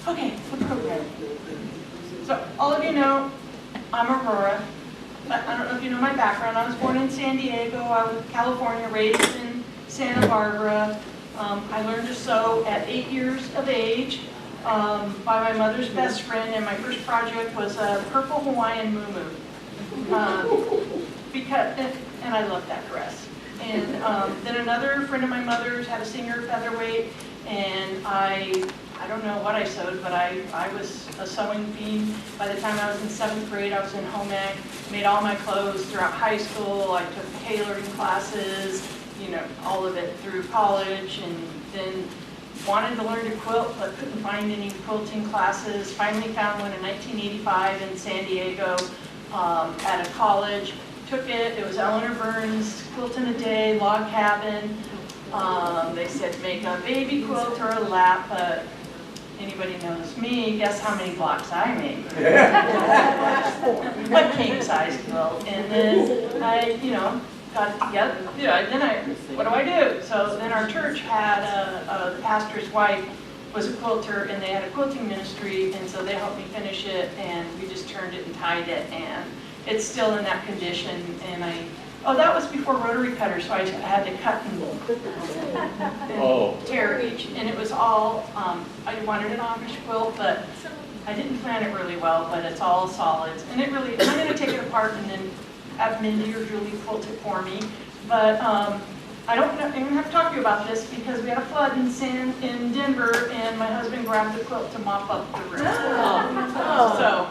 Okay, the program. So all of you know, I'm Aurora. But I don't know if you know my background. I was born in San Diego. I was in California, raised in Santa Barbara. I learned to sew at 8 years of age by my mother's best friend, and my first project was a purple Hawaiian muumuu. And I love that dress. And then another friend of my mother's had a Singer featherweight, and I don't know what I sewed, but I was a sewing fiend. By the time I was in 7th grade, I was in home ec, made all my clothes throughout high school. I took tailoring classes, you know, all of it through college, and then wanted to learn to quilt, but couldn't find any quilting classes. Finally found one in 1985 in San Diego at a college. Took it. It was Eleanor Burns, Quilt in a Day, Log Cabin. They said make a baby quilt or a lap, but anybody knows me, guess how many blocks I made? A king size quilt. And then I, you know, got it together. What do I do? So then our church had the pastor's wife was a quilter, and they had a quilting ministry, and so they helped me finish it, and we just turned it and tied it, and it's still in that condition. And that was before rotary cutters, so I had to cut and tear each, and it was all, I wanted an Amish quilt, but I didn't plan it really well, but it's all solids. And it really, I'm going to take it apart and then have Mindy or Julie quilt it for me. But I don't even have to talk to you about this because we had a flood in Denver, and my husband grabbed the quilt to mop up the room. So,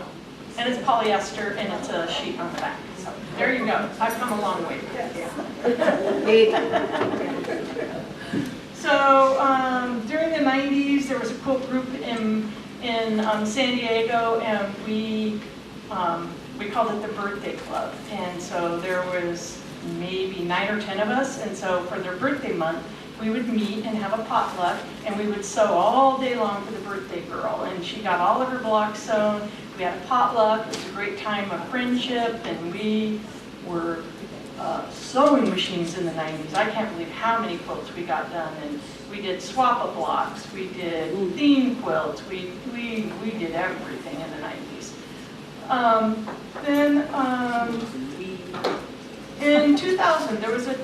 and it's polyester, and it's a sheet on the back. So there you go. I've come a long way. So during the 90s, there was a quilt group in San Diego, and we called it the Birthday Club. And so there was maybe 9 or 10 of us, and so for their birthday month, we would meet and have a potluck, and we would sew all day long for the birthday girl. And she got all of her blocks sewn. We had a potluck. It was a great time of friendship, and we were sewing machines in the 90s. I can't believe how many quilts we got done. And we did swap-a blocks. We did theme quilts. We did everything in the 90s. In 2000, there was a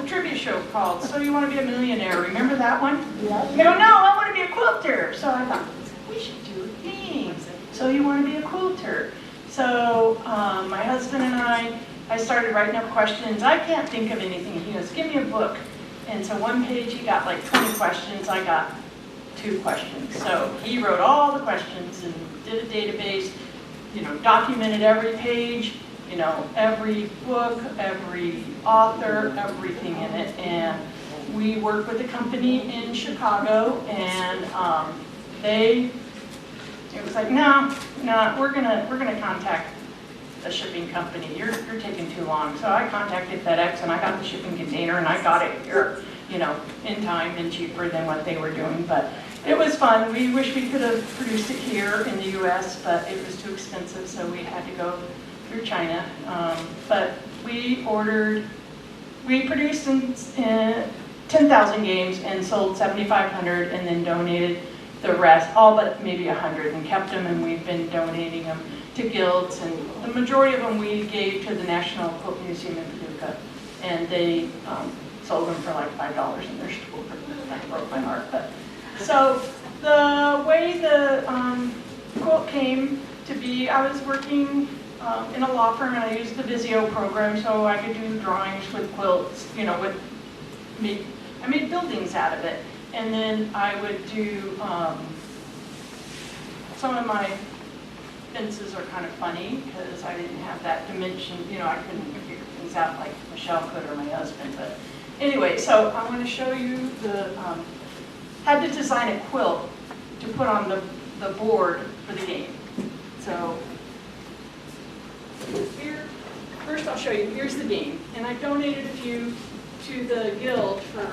trivia show called So You Want to Be a Millionaire. Remember that one? Yeah. You go, no, I want to be a quilter. So I thought, we should do a theme. So you want to be a quilter. So my husband and I started writing up questions. I can't think of anything. He goes, give me a book. And so one page, he got like 20 questions. I got 2 questions. So he wrote all the questions and did a database, you know, documented every page, you know, every book, every author, everything in it. And we worked with a company in Chicago, and it was like, no, we're gonna contact a shipping company. You're taking too long. So I contacted FedEx, and I got the shipping container, and I got it here, you know, in time and cheaper than what they were doing. But it was fun. We wish we could have produced it here in the U.S., but it was too expensive, so we had to go through China. But we produced 10,000 games and sold 7,500, and then donated the rest, all but maybe 100, and kept them, and we've been donating them to guilds, and the majority of them we gave to the National Quilt Museum in Paducah, and they sold them for like $5 in their store. That broke my heart. But so the way the quilt came to be, I was working in a law firm, and I used the Visio program so I could do drawings with quilts, you know, I made buildings out of it. And then I would do, some of my fences are kind of funny because I didn't have that dimension, you know, I couldn't figure things out like Michelle could or my husband. But anyway, so I want to show you had to design a quilt to put on the board for the game. So here, first I'll show you, here's the game. And I donated a few to the guild for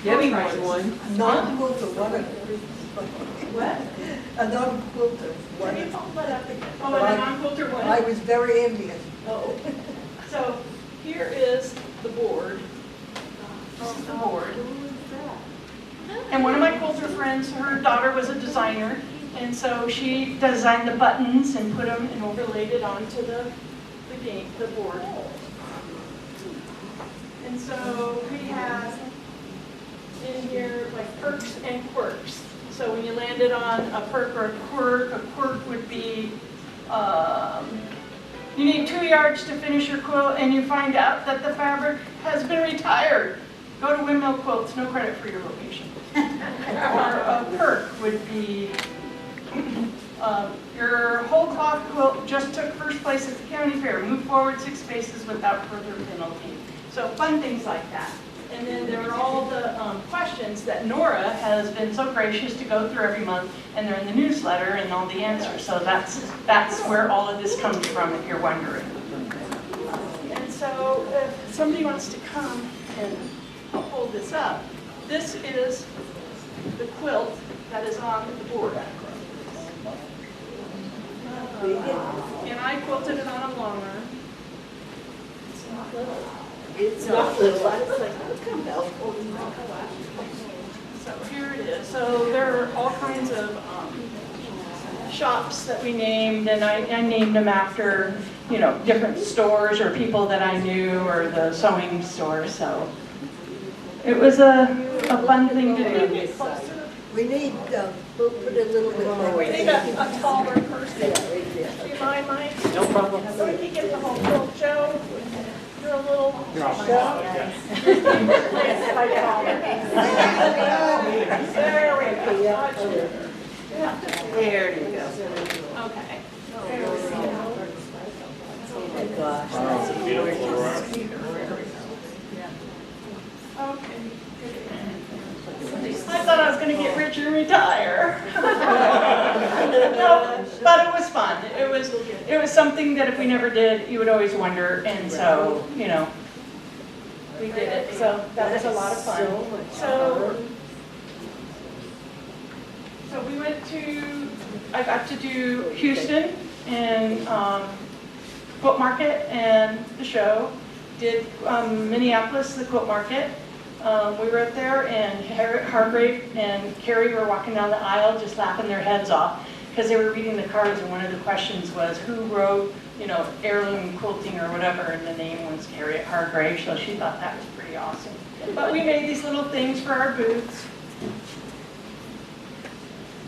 Debbie won one. Non-quilter, What? a non-quilter. Can you hold that up again? Oh, and a non-quilter one? I was very envious. Oh. So here is the board. This is the board. And one of my older friends, her daughter was a designer, and so she designed the buttons and put them and overlaid it onto the board. And so we have in here like perks and quirks. So when you landed on a perk or a quirk would be you need 2 yards to finish your quilt and you find out that the fabric has been retired. Go to Windmill Quilts, no credit for your location. Or a perk would be your whole cloth quilt just took first place at the county fair. Move forward 6 spaces without further penalty. So fun things like that. And then there are all the questions that Nora has been so gracious to go through every month, and they're in the newsletter and all the answers. So that's where all of this comes from, if you're wondering. And so if somebody wants to come and I'll hold this up, this is the quilt that is on the board. And I quilted it on a long arm. It's not little. It's not little, I was like, how come that? So here it is. So there are all kinds of shops that we named, and I named them after, you know, different stores or people that I knew, or the sewing store. So it was a fun thing to do. We need, we'll put a little bit more. We need a taller person. Yeah, right there. Do you mind, Mike? No problem. So we can get the whole quilt, Joe. You're a little. You're all Joe? If I get all of these. There we go. Yeah. There you go. Okay. Oh my gosh. Wow, beautiful. Okay. I thought I was going to get rich and retire. No, but it was fun. It was something that if we never did, you would always wonder, and so, you know, we did it. So that was a lot of fun. So we went to, I got to do Houston and Quilt Market and the show. Did Minneapolis, the Quilt Market. We were up there, and Hargrave and Carrie were walking down the aisle just laughing their heads off because they were reading the cards, and one of the questions was who wrote, you know, heirloom quilting or whatever, and the name was Harriet Hargrave, so she thought that was pretty awesome. But we made these little things for our booths.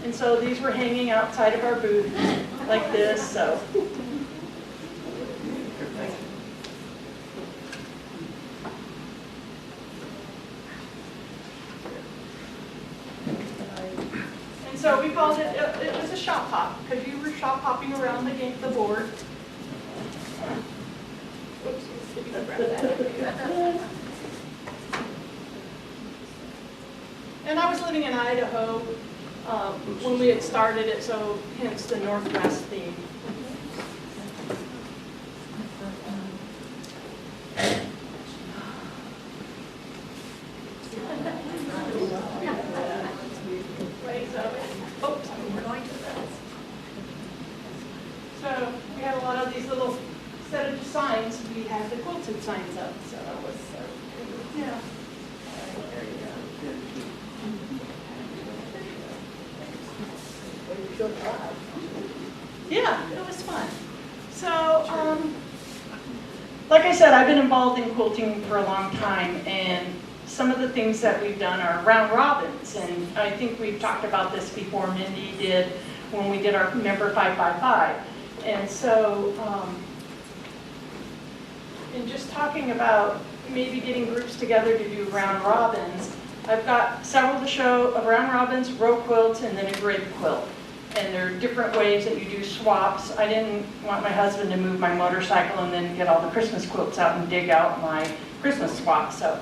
And so these were hanging outside of our booth like this, so. So we called it, it was a shop hop, because you were shop hopping around the board. Oops, if you can grab that. And I was living in Idaho when we had started it, so hence the Northwest theme. So we had a lot of these little, instead of just signs, we had the quilted signs up. So it was, yeah. There you go. Yeah, it was fun. So, like I said, I've been involved in quilting for a long time, and some of the things that we've done are round robins, and I think we've talked about this before. Mindy did when we did our Member 555. And so, in just talking about maybe getting groups together to do round robins, I've got several to show of round robins, row quilts, and then a grid quilt. And there are different ways that you do swaps. I didn't want my husband to move my motorcycle and then get all the Christmas quilts out and dig out my Christmas swap. So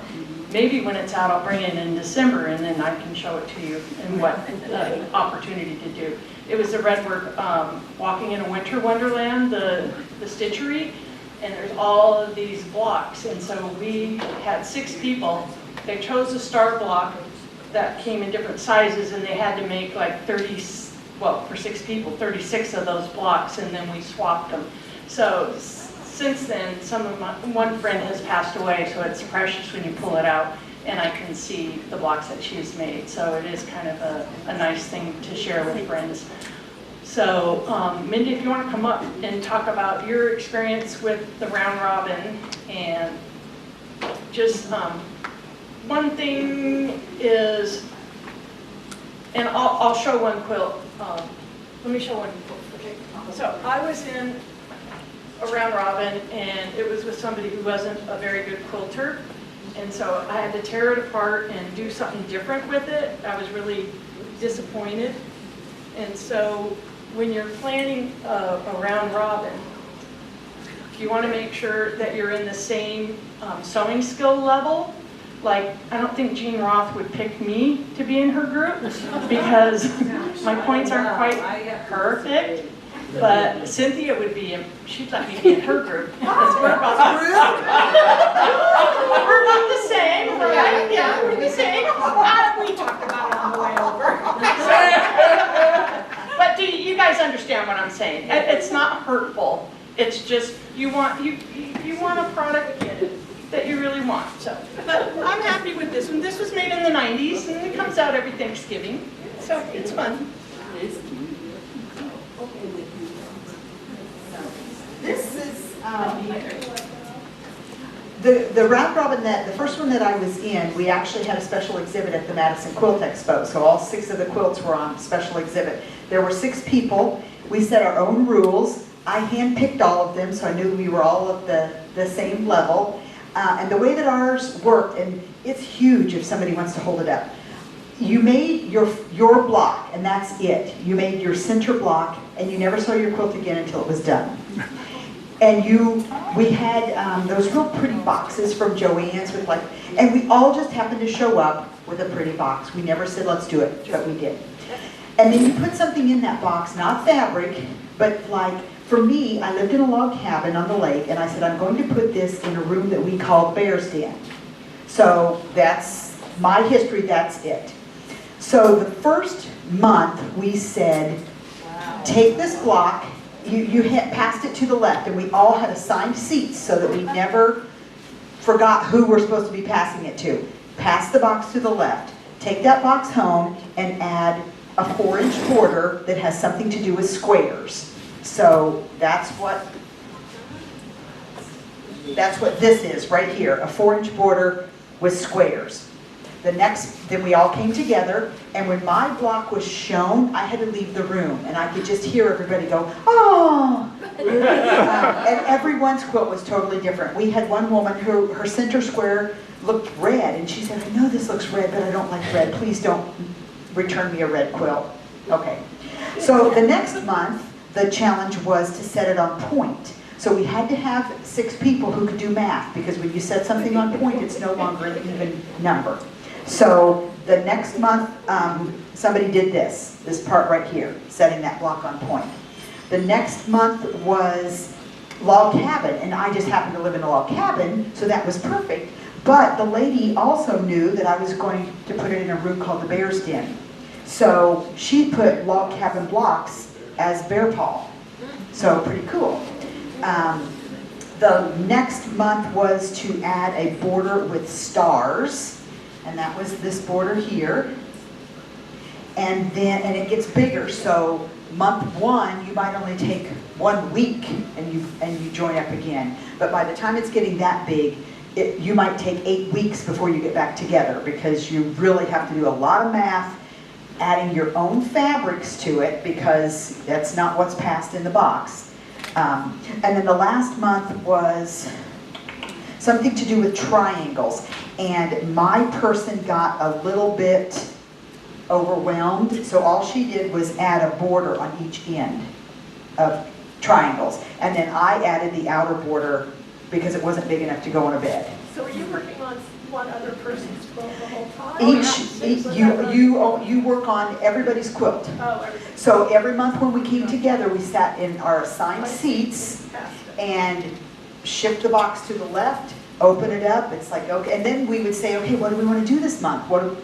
maybe when it's out, I'll bring it in December, and then I can show it to you and what opportunity to do. It was the red work, Walking in a Winter Wonderland, the stitchery, and there's all of these blocks. And so we had 6 people. They chose a star block that came in different sizes, and they had to make like 30, well, for 6 people, 36 of those blocks, and then we swapped them. So since then, one friend has passed away, so it's precious when you pull it out and I can see the blocks that she's made. So it is kind of a nice thing to share with friends. So Mindy, if you want to come up and talk about your experience with the round robin, and just one thing is, and I'll show one quilt. Let me show one quilt. Okay. So I was in a round robin, and it was with somebody who wasn't a very good quilter, and so I had to tear it apart and do something different with it. I was really disappointed, and so when you're planning a round robin, you want to make sure that you're in the same sewing skill level. Like, I don't think Jean Roth would pick me to be in her group because my points aren't quite perfect. But Cynthia would be, she'd let me be in her group. Because we're about the same, right? Yeah, we're the same. We talked about it on the way over. But do you guys understand what I'm saying? It's not hurtful. It's just you want a product that you really want. So, but I'm happy with this one. This was made in the 90s, and it comes out every Thanksgiving. So it's fun. This is the round robin the first one that I was in, we actually had a special exhibit at the Madison Quilt Expo. So all 6 of the quilts were on special exhibit. There were 6 people. We set our own rules. I handpicked all of them, so I knew we were all at the same level. And the way that ours worked, and it's huge if somebody wants to hold it up. You made your block, and that's it. You made your center block, and you never saw your quilt again until it was done. And we had those real pretty boxes from Joann's with and we all just happened to show up with a pretty box. We never said let's do it, but we did. And then you put something in that box, not fabric, but for me, I lived in a log cabin on the lake, and I said I'm going to put this in a room that we called Bear's Den. So that's my history, that's it. So the first month we said, take this block, you passed it to the left, and we all had assigned seats so that we never forgot who we're supposed to be passing it to. Pass the box to the left, take that box home, and add a 4-inch border that has something to do with squares. So that's what this is right here, a 4-inch border with squares. Then we all came together, and when my block was shown, I had to leave the room, and I could just hear everybody go, oh! And everyone's quilt was totally different. We had one woman who, her center square looked red, and she said, I know this looks red, but I don't like red. Please don't return me a red quilt. Okay. So the next month, the challenge was to set it on point. So we had to have 6 people who could do math, because when you set something on point, it's no longer an even number. So the next month, somebody did this part right here, setting that block on point. The next month was log cabin, and I just happened to live in a log cabin, so that was perfect. But the lady also knew that I was going to put it in a room called the Bear's Den. So she put log cabin blocks as bear paw. So pretty cool. The next month was to add a border with stars. And that was this border here. And it gets bigger, so month 1 you might only take 1 week and you join up again. But by the time it's getting that big, you might take 8 weeks before you get back together, because you really have to do a lot of math, adding your own fabrics to it, because that's not what's passed in the box. And then the last month was something to do with triangles. And my person got a little bit overwhelmed, so all she did was add a border on each end of triangles. And then I added the outer border because it wasn't big enough to go on a bed. So are you working on one other person's quilt the whole time? You work on everybody's quilt. Oh, everything. So every month when we came together, we sat in our assigned seats and shift the box to the left, open it up. It's like, okay, and then we would say, okay, what do we want to do this month? What do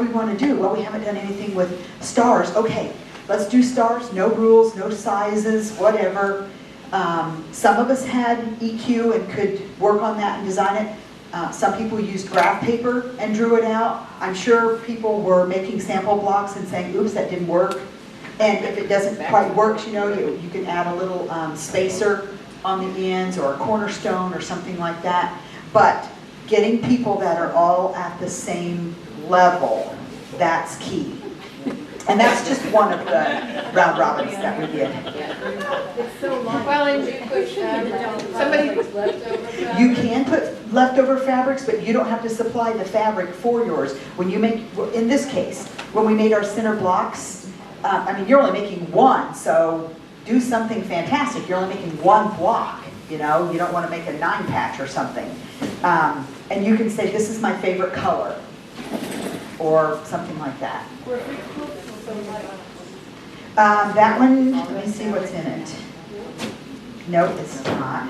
we want to do? Well, we haven't done anything with stars. Okay, let's do stars. No rules, no sizes, whatever. Some of us had EQ and could work on that and design it. Some people used graph paper and drew it out. I'm sure people were making sample blocks and saying, oops, that didn't work. And if it doesn't quite work, you can add a little spacer on the ends or a cornerstone or something like that. But getting people that are all at the same level, that's key. And that's just one of the round robins that we did. Well, and you put, somebody was leftover. You can put leftover fabrics, but you don't have to supply the fabric for yours. When you make, in this case, when we made our center blocks, you're only making one, so do something fantastic. You're only making one block, you don't want to make a 9-patch or something. And you can say, this is my favorite color, or something like that. That one, let me see what's in it. No, it's not.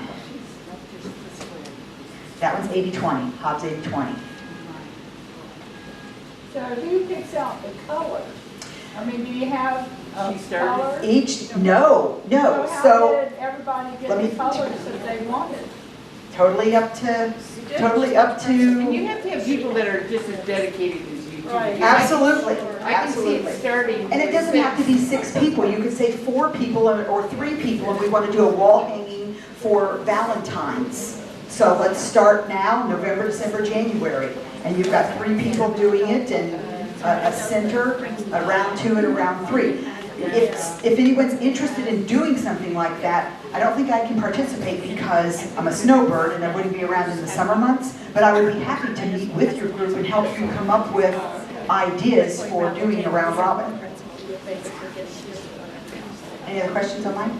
That one's 80-20, Hobbs 80-20. So who picks out the color? Do you have color? No, So how so did everybody get the colors that they wanted? totally up to, And you have to have people that are just as dedicated as you. Right. absolutely, I can see absolutely. it starting. And it doesn't have to be 6 people. You could say 4 people or 3 people, and we want to do a wall hanging for Valentine's. So let's start now, November, December, January. And you've got 3 people doing it, and a center, a round 2, and a round 3. If anyone's interested in doing something like that, I don't think I can participate because I'm a snowbird and I wouldn't be around in the summer months, but I would be happy to meet with your group and help you come up with ideas for doing a round robin. Any other questions online?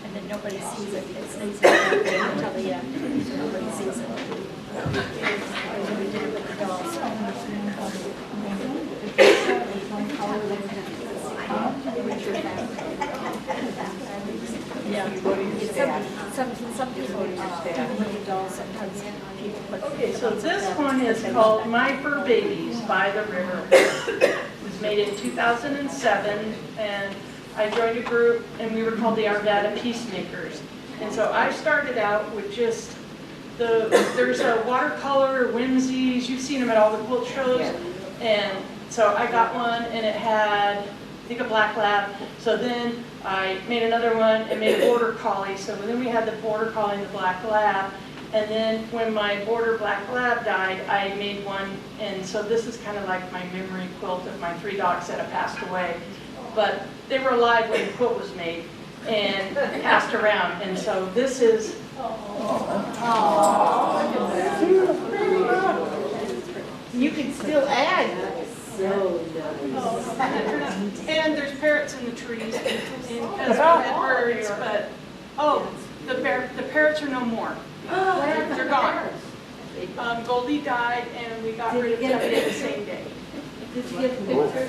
And then nobody sees it. It stays there until the end. So nobody sees it. We did it with the dolls. Yeah. Some people with dolls, sometimes people put. Okay, so this one is called My Fur Babies by the River. It was made in 2007, and I joined a group, and we were called the Arvada Peacemakers. And so I started out with just there's a watercolor, whimsies, you've seen them at all the quilt shows. And so I got one, and it had, I think, a black lab. So then I made another one and made a border collie. So then we had the border collie and the black lab. And then when my border black lab died, I made one. And so this is kind of like my memory quilt of my 3 dogs that have passed away. But they were alive when the quilt was made and passed around. And so this is, You can still add. and there's parrots in the trees because we had birds, but, the parrots are no more. They're gone. Goldie died and we got rid of Debbie the same day. Did you get the picture?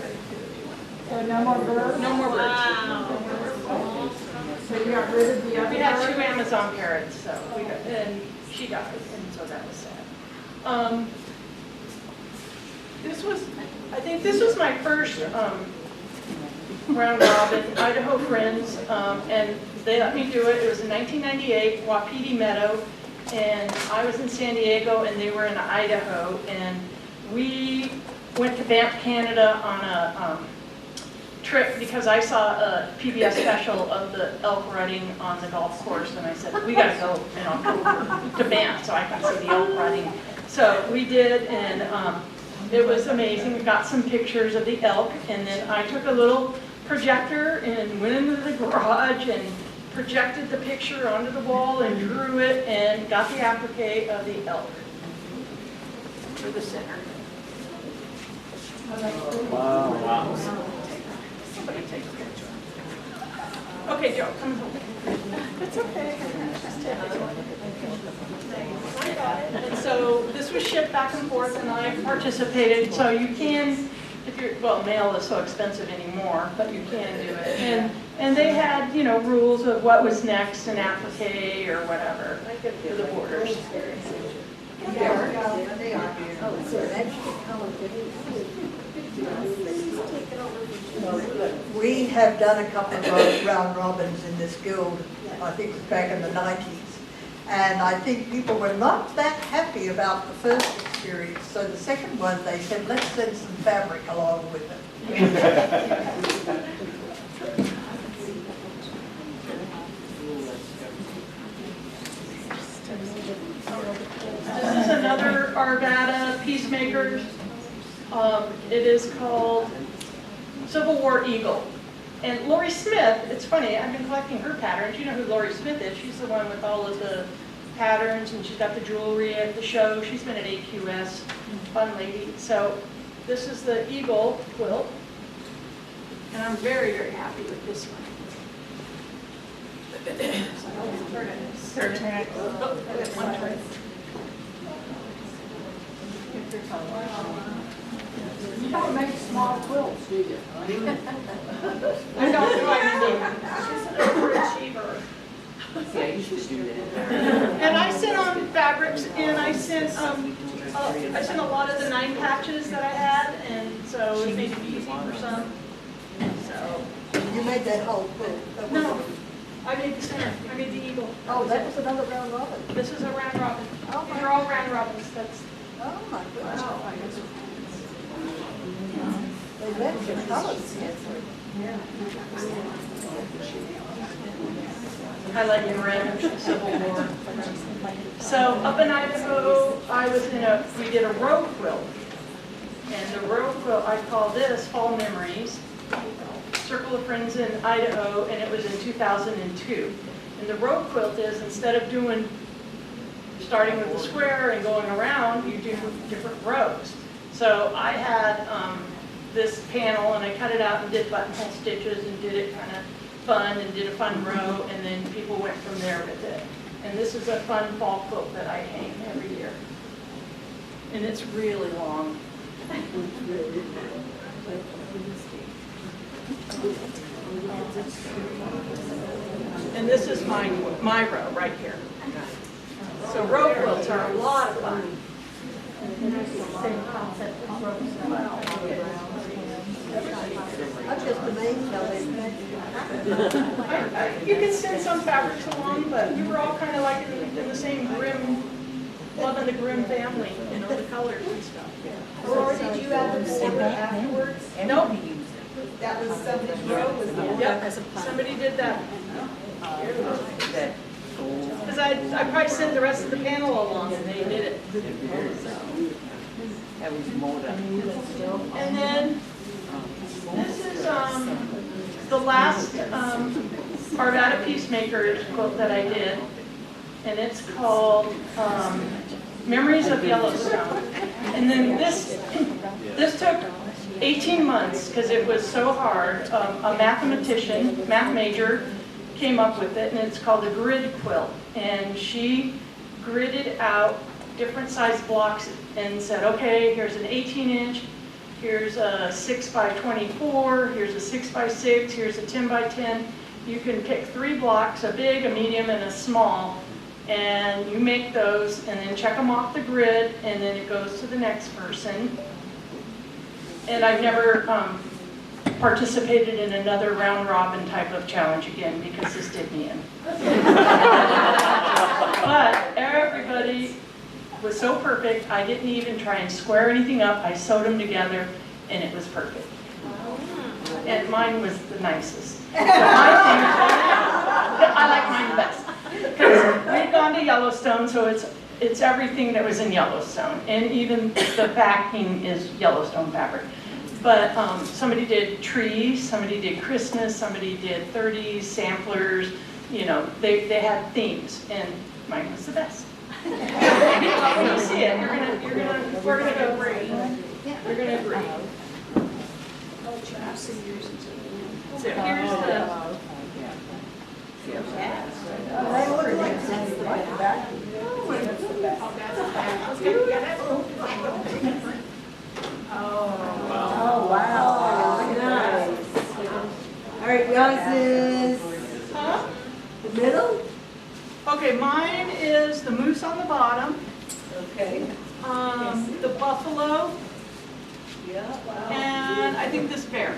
So no more birds? No more birds. So you got rid of the other We had birds? 2 Amazon parrots, so and she died, and so that was sad. I think this was my first round robin, Idaho Friends, and they let me do it. It was in 1998, Wapiti Meadow, and I was in San Diego, and they were in Idaho, and we went to Banff, Canada on a trip because I saw a PBS special of the elk running on the golf course, and I said, we got to go in October to Banff so I can see the elk running. So we did, and it was amazing. We got some pictures of the elk, and then I took a little projector and went into the garage and projected the picture onto the wall and drew it and got the applique of the elk for the center. Wow. Somebody take a picture. Okay, Joe, come home. It's okay. And so this was shipped back and forth, and I participated. So you can, if you're, well, mail is so expensive anymore, but you can do it. And they had, rules of what was next, an applique or whatever for the borders. They are. Oh, so that's the color We have done a couple of round robins in this guild, I think it was back in the 90s. And I think people were not that happy about the first experience. So the second one, they said, let's send some fabric along with it. This is another Arvada Peacemakers. It is called Civil War Eagle. And Lori Smith, it's funny, I've been collecting her patterns. You know who Lori Smith is. She's the one with all of the patterns, and she's got the jewelry at the show. She's been at AQS, fun lady. So this is the Eagle quilt, and I'm very, very happy with this one. Turn it. One turn. You don't make small quilts, do you? I don't do anything. She's an overachiever. Yeah, you should do that. And I sent on fabrics, and I sent a lot of the 9 patches that I had, and so it made it easy for some. So, You made that whole quilt. no, I made the center. I made the eagle. Oh, that was another round robin. This is a round robin. Oh, These are all round robins. That's Oh, my goodness. They left your colors. highlighting red, Civil War. So up in Idaho, we did a row quilt. And the row quilt, I call this Fall Memories. Circle of Friends in Idaho, and it was in 2002. And the row quilt is, instead of starting with the square and going around, you do different rows. So I had this panel, and I cut it out and did buttonhole stitches and did it kind of fun and did a fun row, and then people went from there with it. And this is a fun fall quilt that I hang every year. And it's really long. And this is my row right here. So row quilts are a lot of fun. Same concept as rows as well. I'm just amazed how they make it. You can send some fabrics along, but we were all kind of like in the same Grimm, loving the Grimm family, you know, the colors and stuff. Or did you add the border afterwards? Nope. That was somebody's row, was it? Yep, somebody did that. Because I probably sent the rest of the panel along and they did it. That was Moda. And then this is the last Arvada Peacemakers quilt that I did. And it's called Memories of Yellowstone. And then this took 18 months because it was so hard. A mathematician, math major, came up with it, and it's called a grid quilt. And she gridded out different size blocks and said, okay, here's an 18-inch, here's a 6 by 24, here's a 6 by 6, here's a 10 by 10. You can pick 3 blocks, a big, a medium, and a small, and you make those and then check them off the grid, and then it goes to the next person. And I've never participated in another round robin type of challenge again because this did me in. But everybody was so perfect, I didn't even try and square anything up. I sewed them together and it was perfect. And mine was the nicest. So I like mine best. Because we've gone to Yellowstone, so it's everything that was in Yellowstone. And even the backing is Yellowstone fabric. But somebody did trees, somebody did Christmas, somebody did 30s, samplers, you know, they had themes, and mine was the best. Well, when you see it, we're gonna go green. You're gonna agree. So here's the. They look like this, like that. Oh, wow. Nice. All right, yours is Huh? the middle? Okay, mine is the moose on the bottom, Okay. the buffalo, Yeah, wow. and I think this bear.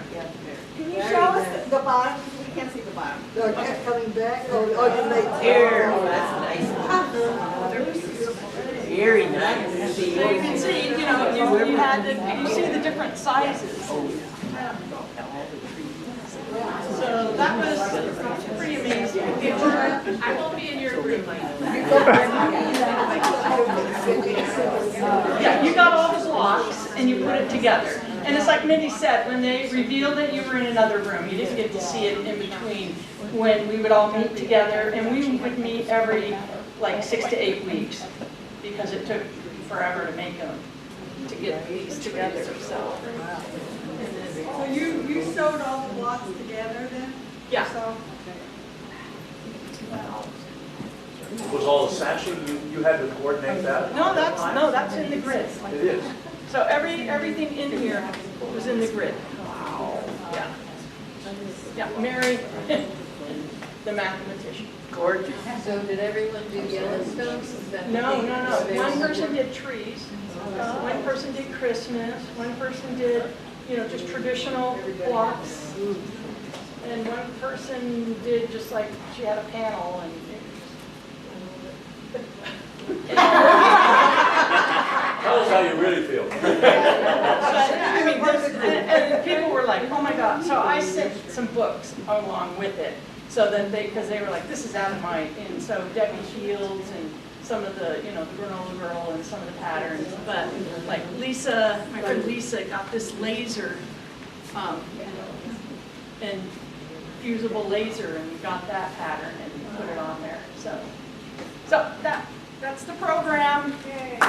Can you show us the bottom? We can't see the bottom. They kept coming back. Oh, you made. Here, oh, that's nice. Very nice. So you can see, you know, you had you see the different sizes. So that was pretty amazing. I won't be in your group. Yeah, you got all the blocks and you put it together. And it's like Mindy said, when they revealed it, you were in another room. You didn't get to see it in between when we would all meet together. And we would meet every like 6 to 8 weeks because it took forever to make them, to get these together, so. So you sewed all the blocks together then? Yeah. So, Was all the sashing, you had to coordinate that? No, that's in the grid. It is. So everything in here was in the grid. Yeah. Yeah, Mary, the mathematician. Gorgeous. So did everyone do Yellowstone? Is that the No. thing? One person did trees, one person did Christmas, one person did, you know, just traditional blocks. And one person did just like, she had a panel and. Tell us how you really feel. I mean, and people were like, oh my God. So I sent some books along with it. So that because they were like, this is out of my, and so Debbie Shields and some of the, you know, the Granola Girl and some of the patterns. But like Lisa, my friend Lisa got this laser, and fusible laser, and we got that pattern and put it on there. So that's the program. Anyway,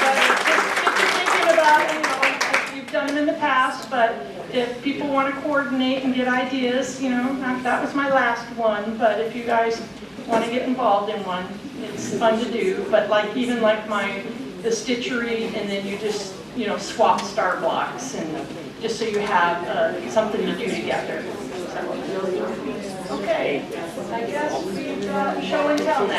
but just get you thinking about it, you know, you've done them in the past, but if people want to coordinate and get ideas, you know, that was my last one, but if you guys want to get involved in one, it's fun to do, but like, even like the stitchery, and then you just, you know, swap star blocks, and just so you have something to do together. So, okay, I guess we show and tell next.